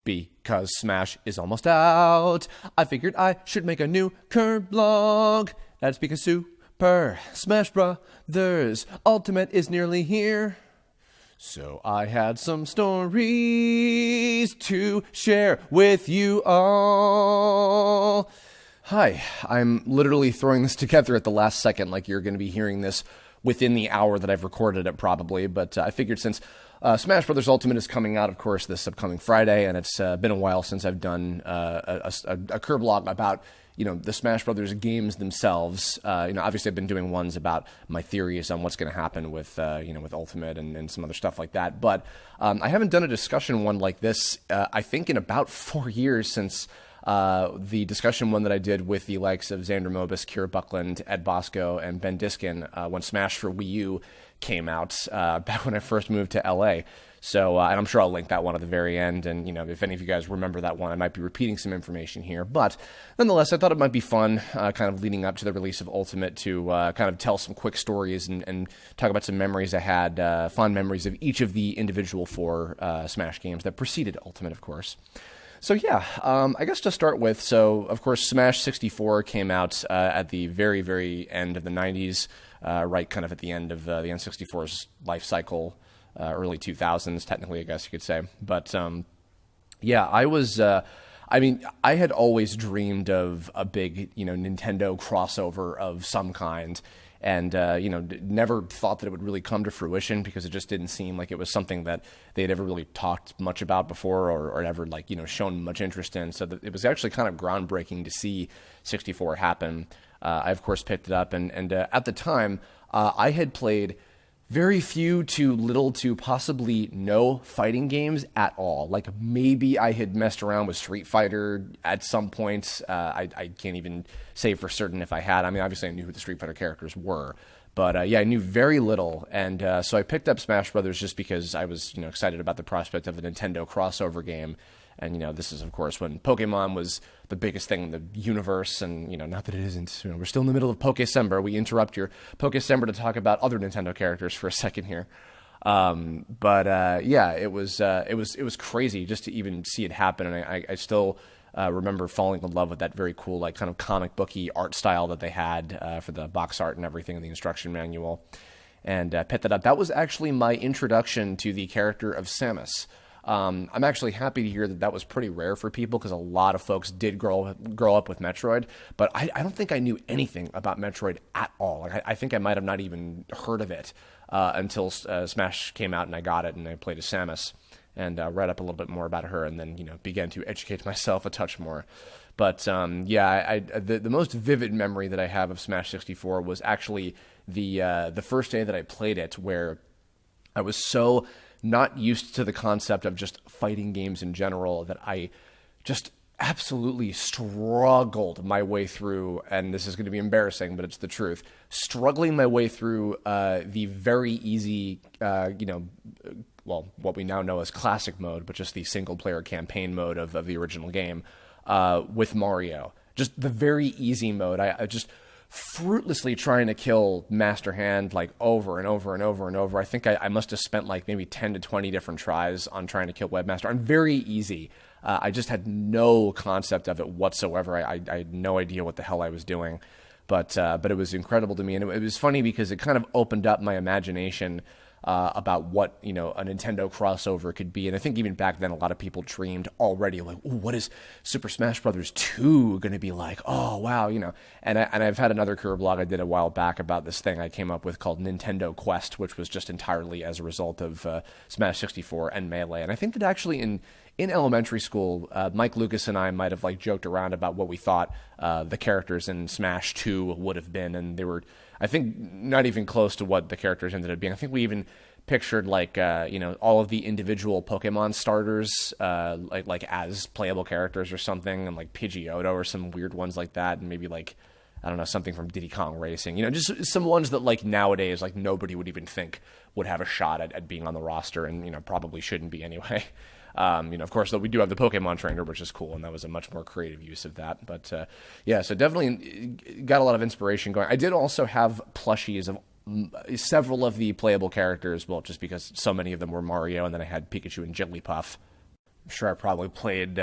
because Smash is almost out, I figured I should make a new current blog. That's because Super Smash Brothers Ultimate is nearly here. So I had some stories to share with you all. Hi, I'm literally throwing this together at the last second, like you're going to be hearing this within the hour that I've recorded it probably, but I figured since Smash Brothers Ultimate is coming out, of course, this upcoming Friday, and it's been a while since I've done a Kerblog about, the Smash Brothers games themselves. Obviously I've been doing ones about my theories on what's going to happen with, with Ultimate and some other stuff like that, but I haven't done a discussion one like this, I think in about 4 years since the discussion one that I did with the likes of Xander Mobus, Kira Buckland, Ed Bosco, and Ben Diskin when Smash for Wii U came out back when I first moved to LA. So, and I'm sure I'll link that one at the very end. And, if any of you guys remember that one, I might be repeating some information here. But nonetheless, I thought it might be fun, kind of leading up to the release of Ultimate, to kind of tell some quick stories and talk about some memories I had, fond memories of each of the individual 4 Smash games that preceded Ultimate, of course. So yeah, I guess to start with, so of course Smash 64 came out at the very, very end of the 90s, right kind of at the end of the N64's life cycle, early 2000s, technically, I guess you could say. But yeah, I was, I had always dreamed of a big, Nintendo crossover of some kind. And, never thought that it would really come to fruition because it just didn't seem like it was something that they had ever really talked much about before or ever, shown much interest in. So it was actually kind of groundbreaking to see 64 happen. I, of course, picked it up. And at the time, I had played very few to little to possibly no fighting games at all. Like maybe I had messed around with Street Fighter at some point. I can't even say for certain if I had. I mean, obviously I knew who the Street Fighter characters were. But yeah, I knew very little. And so I picked up Smash Brothers just because I was excited about the prospect of a Nintendo crossover game. And, this is, of course, when Pokemon was the biggest thing in the universe. And, not that it isn't. We're still in the middle of Pokecember. We interrupt your Pokecember to talk about other Nintendo characters for a second here. Yeah, it was crazy just to even see it happen. And I still remember falling in love with that very cool, kind of comic booky art style that they had for the box art and everything in the instruction manual. And picked that up. That was actually my introduction to the character of Samus. I'm actually happy to hear that was pretty rare for people because a lot of folks did grow up with Metroid, but I don't think I knew anything about Metroid at all. I think I might have not even heard of it until Smash came out and I got it and I played as Samus and read up a little bit more about her and then began to educate myself a touch more. But yeah, the most vivid memory that I have of Smash 64 was actually the first day that I played it, where I was so not used to the concept of just fighting games in general that I just absolutely struggled my way through, and this is going to be embarrassing, but it's the truth, struggling my way through the very easy, what we now know as classic mode, but just the single-player campaign mode of the original game with Mario. Just the very easy mode. I just fruitlessly trying to kill Master Hand over and over and over and over. I think I must have spent maybe 10 to 20 different tries on trying to kill Webmaster. I'm very easy. I just had no concept of it whatsoever. I had no idea what the hell I was doing. But it was incredible to me. And it was funny because it kind of opened up my imagination about what, a Nintendo crossover could be. And I think even back then, a lot of people dreamed already, what is Super Smash Bros. 2 going to be like? Oh, wow, And I've had another career blog I did a while back about this thing I came up with called Nintendo Quest, which was just entirely as a result of Smash 64 and Melee. And I think that actually in elementary school, Mike Lucas and I might have joked around about what we thought the characters in Smash 2 would have been. And they were, I think, not even close to what the characters ended up being. I think we even pictured all of the individual Pokemon starters like as playable characters or something, and Pidgeotto or some weird ones like that, and maybe I don't know, something from Diddy Kong Racing, just some ones that nowadays nobody would even think would have a shot at being on the roster, and probably shouldn't be anyway. Of course, we do have the Pokemon Trainer, which is cool, and that was a much more creative use of that. But yeah, so definitely got a lot of inspiration going. I did also have plushies of several of the playable characters, well, just because so many of them were Mario, and then I had Pikachu and Jigglypuff. sure I probably played,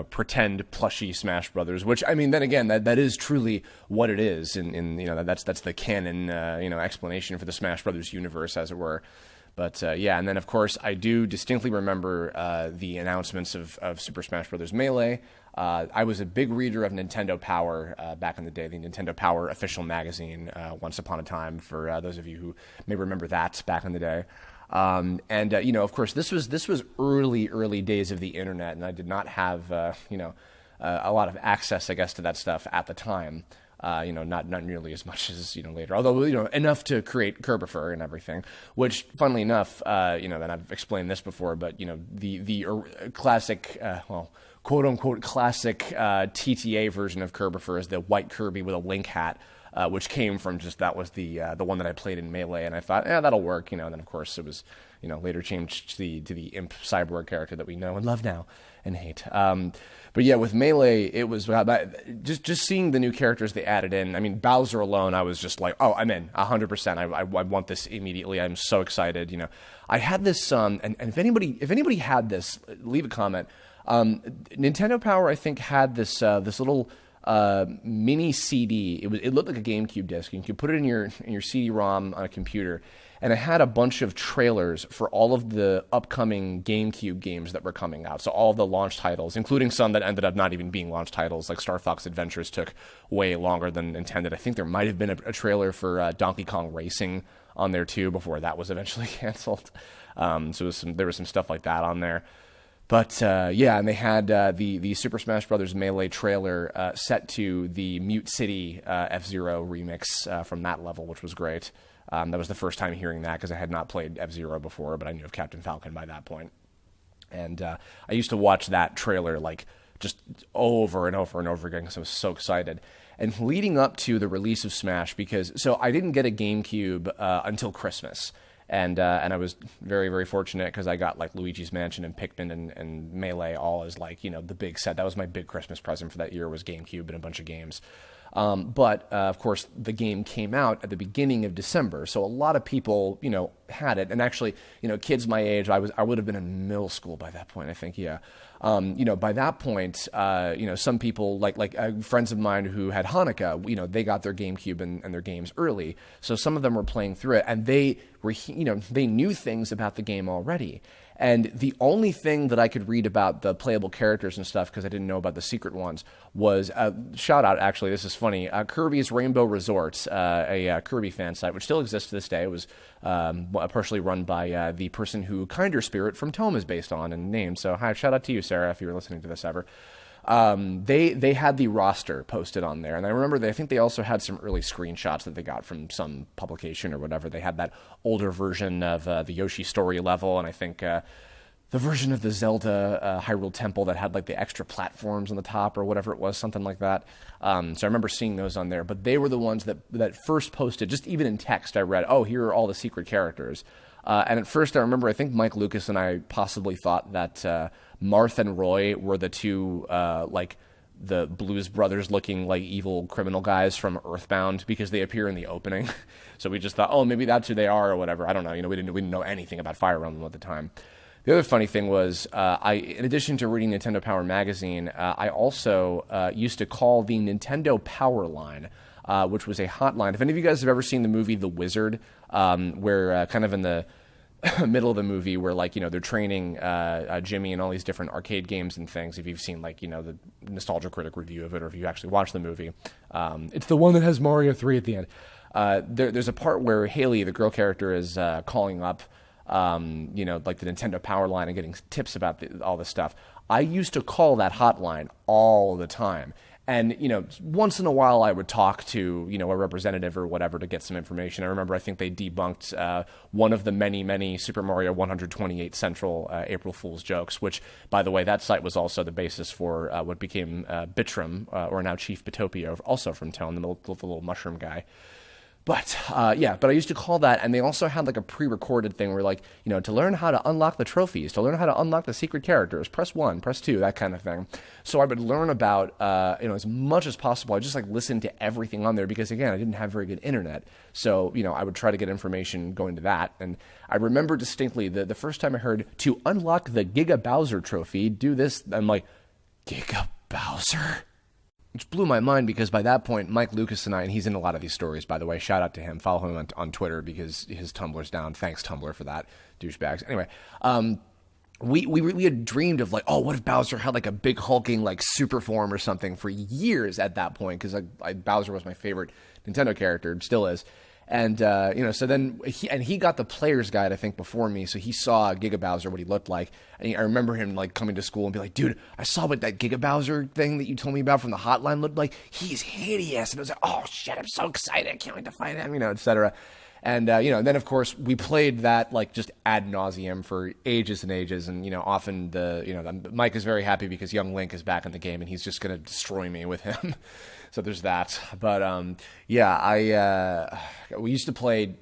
pretend plushy Smash Brothers, which, I mean, then again, that is truly what it is. That's the canon, explanation for the Smash Brothers universe, as it were. But and then of course I do distinctly remember the announcements of Super Smash Bros. Melee. I was a big reader of Nintendo Power back in the day, the Nintendo Power official magazine, once upon a time, for those of you who may remember that back in the day. Of course, this was early days of the internet, and I did not have a lot of access, I guess, to that stuff at the time. Not nearly as much as later, although enough to create Kerbifer and everything. Which, funnily enough, and I've explained this before, but the classic, quote unquote classic TTA version of Kerbifer is the white Kirby with a Link hat. Which came from that was the one that I played in Melee, and I thought, that'll work, and then of course it was, later changed to the Imp Cyborg character that we know and love now and hate. But yeah, with Melee, it was just seeing the new characters they added in. I mean, Bowser alone, I was just like, oh, I'm in 100%. I want this immediately. I'm so excited. I had this, and if anybody had this, leave a comment. Nintendo Power, I think, had this little mini CD. It looked like a GameCube disc. You could put it in your CD-ROM on a computer, and it had a bunch of trailers for all of the upcoming GameCube games that were coming out. So all of the launch titles, including some that ended up not even being launch titles, like Star Fox Adventures took way longer than intended. I think there might have been a trailer for Donkey Kong Racing on there too before that was eventually canceled. So there was some stuff like that on there. But and they had the Super Smash Bros. Melee trailer set to the Mute City F-Zero remix from that level, which was great. That was the first time hearing that because I had not played F-Zero before, but I knew of Captain Falcon by that point. And I used to watch that trailer just over and over and over again because I was so excited. And leading up to the release of Smash, so I didn't get a GameCube until Christmas. And I was very, very fortunate because I got Luigi's Mansion and Pikmin and Melee all as the big set. That was my big Christmas present for that year, was GameCube and a bunch of games. But of course, the game came out at the beginning of December, so a lot of people, had it. And actually, kids my age, I would have been in middle school by that point, I think, yeah. By that point, some people, like friends of mine who had Hanukkah, they got their GameCube and their games early, so some of them were playing through it, and they were, they knew things about the game already. And the only thing that I could read about the playable characters and stuff, because I didn't know about the secret ones, was, shout out, actually, this is funny, Kirby's Rainbow Resort, a Kirby fan site, which still exists to this day. It was partially run by the person who Kinder Spirit from Tome is based on and named. So hi, shout out to you, Sarah, if you were listening to this ever. They had the roster posted on there, and I remember I think they also had some early screenshots that they got from some publication or whatever. They had that older version of the Yoshi Story level, and I think the version of the Zelda Hyrule Temple that had the extra platforms on the top or whatever it was, something like that. So I remember seeing those on there, but they were the ones that first posted, just even in text, I read, oh, here are all the secret characters. And at first, I remember, I think Mike Lucas and I possibly thought that Marth and Roy were the two, the Blues Brothers-looking, evil criminal guys from Earthbound, because they appear in the opening. So we just thought, oh, maybe that's who they are or whatever. I don't know. We didn't know anything about Fire Emblem at the time. The other funny thing was, in addition to reading Nintendo Power magazine, I also used to call the Nintendo Power line, which was a hotline. If any of you guys have ever seen the movie The Wizard, where kind of in the middle of the movie where they're training Jimmy in all these different arcade games and things, if you've seen the Nostalgia Critic review of it, or if you actually watched the movie, it's the one that has Mario 3 at the end. There's a part where Haley, the girl character, is calling up the Nintendo Power line and getting tips about all this stuff. I used to call that hotline all the time. And, once in a while I would talk to, a representative or whatever to get some information. I remember I think they debunked one of the many, many Super Mario 128 Central April Fool's jokes, which, by the way, that site was also the basis for what became Bitram, or now Chief Bitopia, also from Tone, the little mushroom guy. But I used to call that, and they also had like a pre-recorded thing where like, to learn how to unlock the trophies, to learn how to unlock the secret characters, press 1, press 2, that kind of thing. So I would learn about, as much as possible. I just like listened to everything on there because again, I didn't have very good internet. So, I would try to get information going to that. And I remember distinctly the first time I heard to unlock the Giga Bowser trophy, do this. I'm like, Giga Bowser? Which blew my mind because by that point, Mike Lucas and I, and he's in a lot of these stories, by the way, shout out to him, follow him on Twitter because his Tumblr's down. Thanks, Tumblr, for that, douchebags. Anyway, we had dreamed of like, oh, what if Bowser had like a big hulking like super form or something for years at that point because Bowser was my favorite Nintendo character, still is. And, so then he got the player's guide, I think, before me. So he saw Giga Bowser, what he looked like. And I remember him, like, coming to school and be like, dude, I saw what that Giga Bowser thing that you told me about from the hotline looked like. He's hideous. And I was like, oh, shit, I'm so excited. I can't wait to fight him, et cetera. And, then, of course, we played that, like, just ad nauseum for ages and ages. And, often Mike is very happy because young Link is back in the game and he's just going to destroy me with him. So there's that. But, we used to play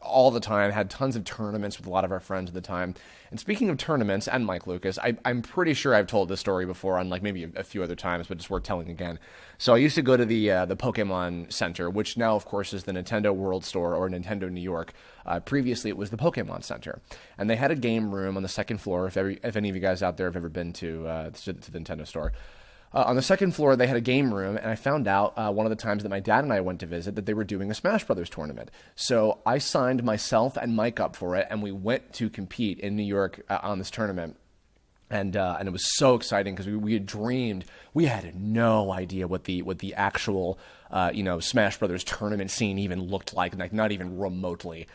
all the time, had tons of tournaments with a lot of our friends at the time. And speaking of tournaments and Mike Lucas, I'm pretty sure I've told this story before on like maybe a few other times, but it's worth telling again. So I used to go to the Pokemon Center, which now, of course, is the Nintendo World Store or Nintendo New York. Previously, it was the Pokemon Center. And they had a game room on the second floor, if any of you guys out there have ever been to the Nintendo store. On the second floor, they had a game room, and I found out one of the times that my dad and I went to visit that they were doing a Smash Brothers tournament. So I signed myself and Mike up for it, and we went to compete in New York on this tournament. And it was so exciting because we had dreamed. We had no idea what the actual Smash Brothers tournament scene even looked like not even remotely.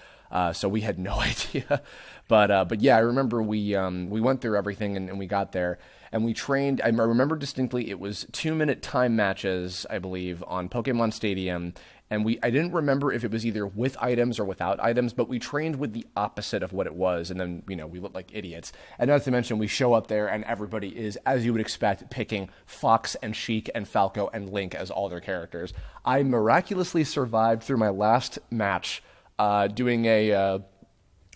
So we had no idea. But yeah, I remember we went through everything and we got there. And we trained, I remember distinctly, it was 2-minute time matches, I believe, on Pokemon Stadium. And I didn't remember if it was either with items or without items, but we trained with the opposite of what it was. And then, we looked like idiots. And not to mention, we show up there and everybody is, as you would expect, picking Fox and Sheik and Falco and Link as all their characters. I miraculously survived through my last match doing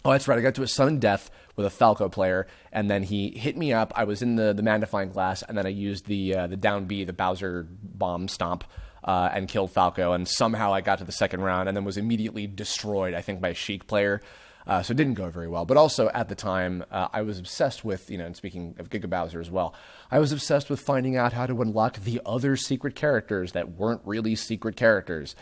oh, that's right, I got to a sudden death with a Falco player, and then he hit me up. I was in the magnifying glass, and then I used the down B, the Bowser bomb stomp, and killed Falco, and somehow I got to the second round, and then was immediately destroyed, I think, by a Sheik player. So it didn't go very well. But also, at the time, I was obsessed with, and speaking of Giga Bowser as well, I was obsessed with finding out how to unlock the other secret characters that weren't really secret characters.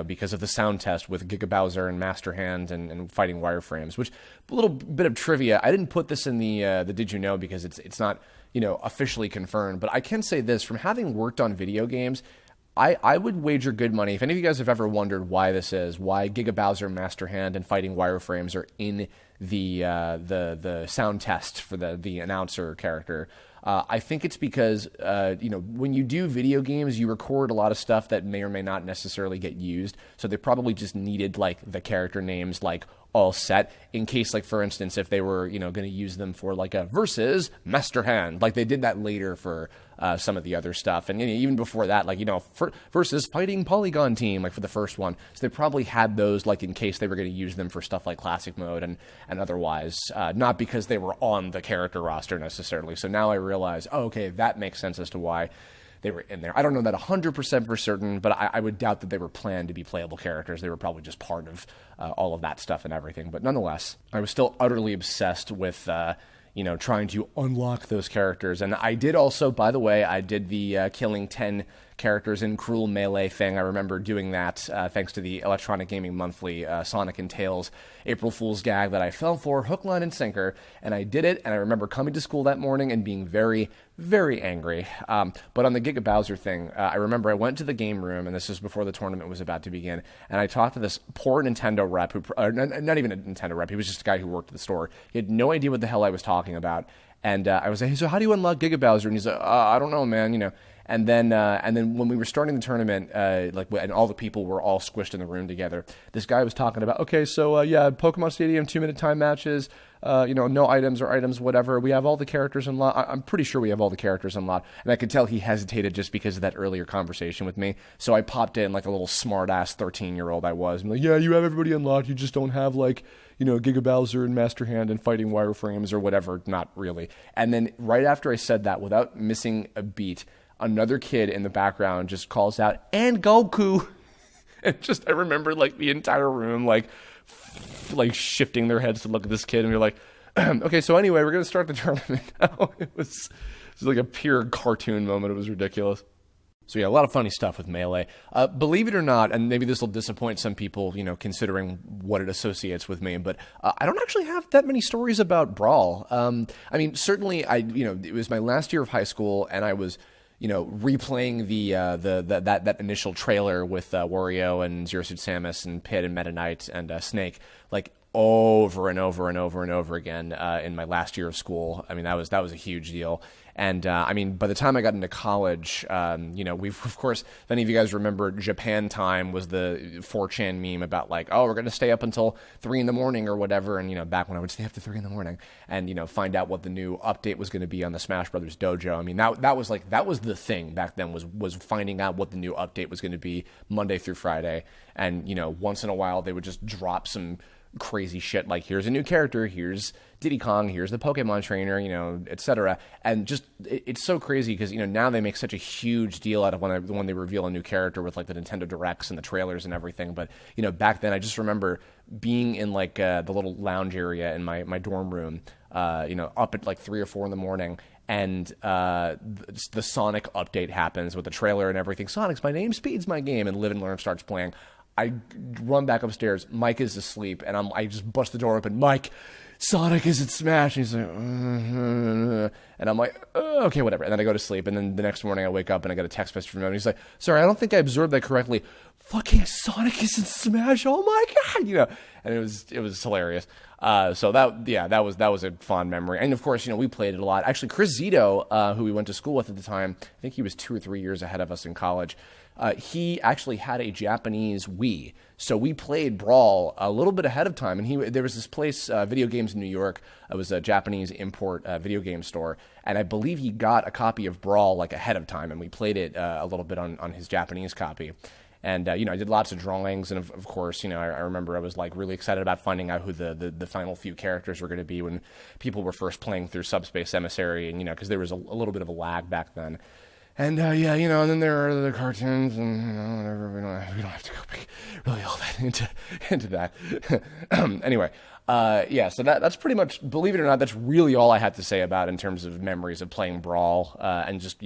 Because of the sound test with Giga Bowser and Master Hand and fighting wireframes, which a little bit of trivia. I didn't put this in the Did You Know because it's not, officially confirmed, but I can say this from having worked on video games, I would wager good money. If any of you guys have ever wondered why this is, why Giga Bowser, Master Hand, and fighting wireframes are in the sound test for the announcer character, I think it's because, when you do video games, you record a lot of stuff that may or may not necessarily get used. So they probably just needed, the character names, all set in case, for instance, if they were, going to use them for, a versus Master Hand. They did that later for some of the other stuff. And even before that, versus Fighting Polygon Team, for the first one. So they probably had those, in case they were going to use them for stuff like Classic Mode and otherwise. Not because they were on the character roster necessarily. So now I realize, okay, that makes sense as to why they were in there. I don't know that 100% for certain, but I would doubt that they were planned to be playable characters. They were probably just part of all of that stuff and everything. But nonetheless, I was still utterly obsessed with, trying to unlock those characters. And I did also, by the way, I did the killing 10 characters in Cruel Melee thing. I remember doing that thanks to the Electronic Gaming Monthly Sonic and Tails April Fool's gag that I fell for hook, line, and sinker. And I did it, and I remember coming to school that morning and being very, very angry. But on the Giga Bowser thing, I remember I went to the game room, and this was before the tournament was about to begin, and I talked to this poor Nintendo rep, not even a Nintendo rep, he was just a guy who worked at the store. He had no idea what the hell I was talking about. And I was like, hey, so how do you unlock Giga Bowser? And he's like, I don't know, man, And then when we were starting the tournament, and all the people were all squished in the room together, this guy was talking about, okay, so Pokemon Stadium 2-minute time matches, no items or items, whatever. We have all the characters unlocked. I'm pretty sure we have all the characters unlocked. And I could tell he hesitated just because of that earlier conversation with me. So I popped in like a little smart-ass 13-year-old I was. I'm like, yeah, you have everybody unlocked. You just don't have Giga Bowser and Master Hand and fighting wireframes or whatever. Not really. And then right after I said that, without missing a beat, another kid in the background just calls out, "And Goku!" And I remember the entire room shifting their heads to look at this kid, and we are like, okay, so anyway, we're going to start the tournament now. It was like a pure cartoon moment. It was ridiculous. So yeah, a lot of funny stuff with Melee. Believe it or not, and maybe this will disappoint some people, considering what it associates with me, but I don't actually have that many stories about Brawl. Certainly it was my last year of high school, and I was replaying that initial trailer with Wario and Zero Suit Samus and Pit and Meta Knight and Snake, over and over and over and over again in my last year of school. I mean, that was a huge deal. And by the time I got into college, we've, of course, if any of you guys remember, Japan Time was the 4chan meme about we're going to stay up until 3 a.m. or whatever. And, back when I would stay up to 3 a.m. and, find out what the new update was going to be on the Smash Brothers Dojo. I mean, that was the thing back then was finding out what the new update was going to be Monday through Friday. And, once in a while they would just drop some crazy shit here's a new character, here's Diddy Kong, here's the Pokemon trainer, etc. And just it's so crazy because now they make such a huge deal out of when they reveal a new character with the Nintendo Directs and the trailers and everything. But back then I just remember being in the little lounge area in my dorm room, up at 3 or 4 in the morning. And the Sonic update happens with the trailer and everything. Sonic's my name, Speed's my game, and Live and Learn starts playing. I run back upstairs. Mike is asleep, and I just bust the door open. Mike, Sonic isn't Smash. And he's like, and I'm like, okay, whatever. And then I go to sleep, and then the next morning I wake up and I get a text message from him. And he's like, sorry, I don't think I absorbed that correctly. Fucking Sonic isn't Smash. Oh my god, And it was hilarious. So that was a fond memory. And of course, we played it a lot. Actually, Chris Zito, who we went to school with at the time, I think he was 2 or 3 years ahead of us in college. He actually had a Japanese Wii, so we played Brawl a little bit ahead of time. And there was this place, Video Games in New York. It was a Japanese import video game store, and I believe he got a copy of Brawl ahead of time, and we played it a little bit on his Japanese copy. And I did lots of drawings, and of course, I remember I was really excited about finding out who the final few characters were going to be when people were first playing through Subspace Emissary, and because there was a little bit of a lag back then. And and then there are the cartoons and whatever. We don't have to go really all that into that. Anyway, so that's pretty much, believe it or not, that's really all I had to say about in terms of memories of playing Brawl and just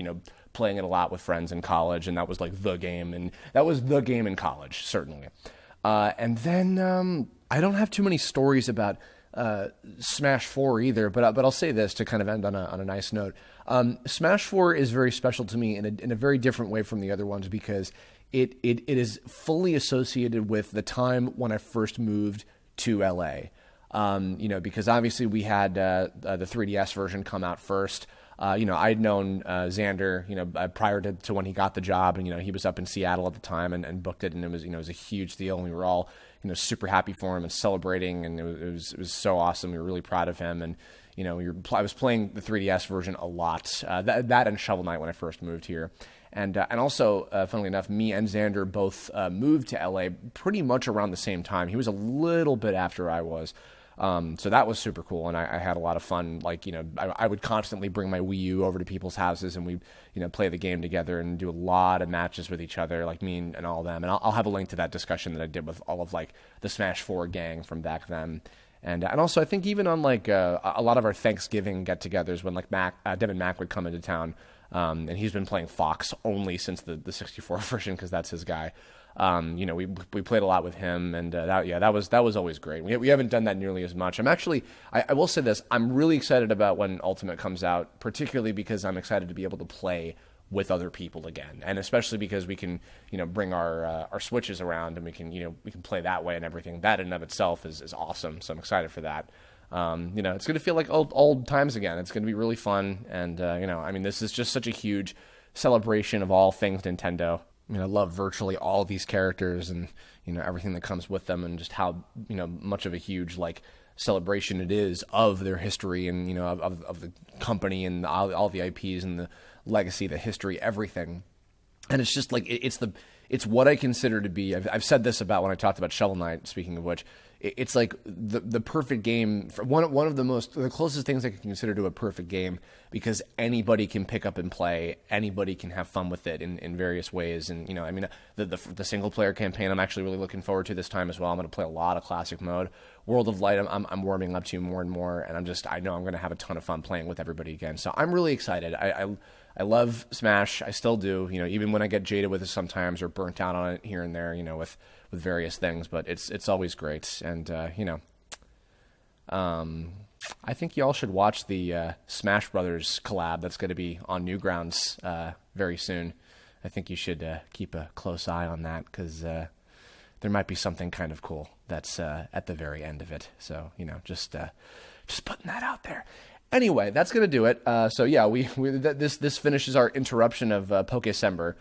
playing it a lot with friends in college, and that was the game, and that was the game in college, certainly. And then I don't have too many stories about Smash 4 either, but I'll say this to kind of end on a nice note. Smash 4 is very special to me in a very different way from the other ones because it is fully associated with the time when I first moved to LA. Because obviously we had the 3DS version come out first. I'd known Xander, prior to when he got the job, and he was up in Seattle at the time and booked it, and it was a huge deal, and we were all super happy for him and celebrating, and it was so awesome. We were really proud of him, and I was playing the 3DS version a lot, that and Shovel Knight when I first moved here. And also, funnily enough, me and Xander both moved to LA pretty much around the same time. He was a little bit after I was. So that was super cool, and I had a lot of fun. I would constantly bring my Wii U over to people's houses, and we, play the game together and do a lot of matches with each other, me and all of them. And I'll have a link to that discussion that I did with all of the Smash 4 gang from back then. And also, I think even on a lot of our Thanksgiving get-togethers when Devin Mack would come into town, and he's been playing Fox only since the 64 version because that's his guy. We played a lot with him, and that was always great. We haven't done that nearly as much. I will say this: I'm really excited about when Ultimate comes out, particularly because I'm excited to be able to play with other people again, and especially because we can bring our Switches around and we can play that way and everything. That in and of itself is awesome. So I'm excited for that. It's going to feel like old times again. It's going to be really fun, and this is just such a huge celebration of all things Nintendo. I mean, I love virtually all of these characters and, everything that comes with them, and just how, much of a huge, celebration it is of their history and, of the company and all the IPs and the legacy, the history, everything. And it's just it's what I consider to be, I've said this about when I talked about Shovel Knight, speaking of which, it's like the perfect game, for one of the closest things I can consider to a perfect game, because anybody can pick up and play, anybody can have fun with it in various ways. And, the single player campaign, I'm actually really looking forward to this time as well. I'm going to play a lot of classic mode. World of Light, I'm warming up to more and more, and I know I'm going to have a ton of fun playing with everybody again. So I'm really excited. I love Smash. I still do, even when I get jaded with it sometimes or burnt out on it here and there, with various things, but it's always great. And, I think y'all should watch the Smash Brothers collab that's going to be on Newgrounds very soon. I think you should keep a close eye on that, because there might be something kind of cool that's at the very end of it. So, just putting that out there. Anyway, that's going to do it. So yeah, this finishes our interruption of Pokecember.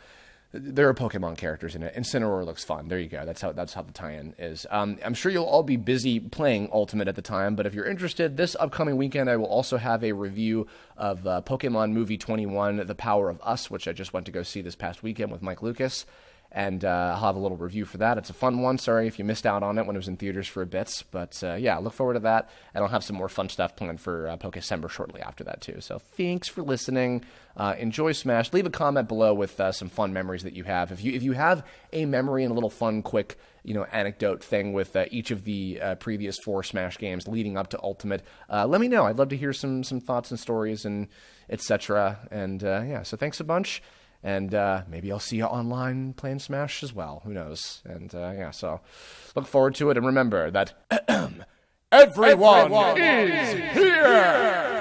There are Pokemon characters in it. Incineroar looks fun. There you go. That's how the tie-in is. I'm sure you'll all be busy playing Ultimate at the time, but if you're interested, this upcoming weekend I will also have a review of Pokemon Movie 21, The Power of Us, which I just went to go see this past weekend with Mike Lucas. And I'll have a little review for that. It's a fun one. Sorry if you missed out on it when it was in theaters for a bit. But yeah, look forward to that. And I'll have some more fun stuff planned for Pokecember shortly after that too. So thanks for listening. Enjoy Smash. Leave a comment below with some fun memories that you have. If you have a memory and a little fun, quick, anecdote thing with each of the previous 4 Smash games leading up to Ultimate, let me know. I'd love to hear some thoughts and stories and etc. And yeah, so thanks a bunch. And maybe I'll see you online playing Smash as well. Who knows? And yeah, so look forward to it. And remember that everyone is here!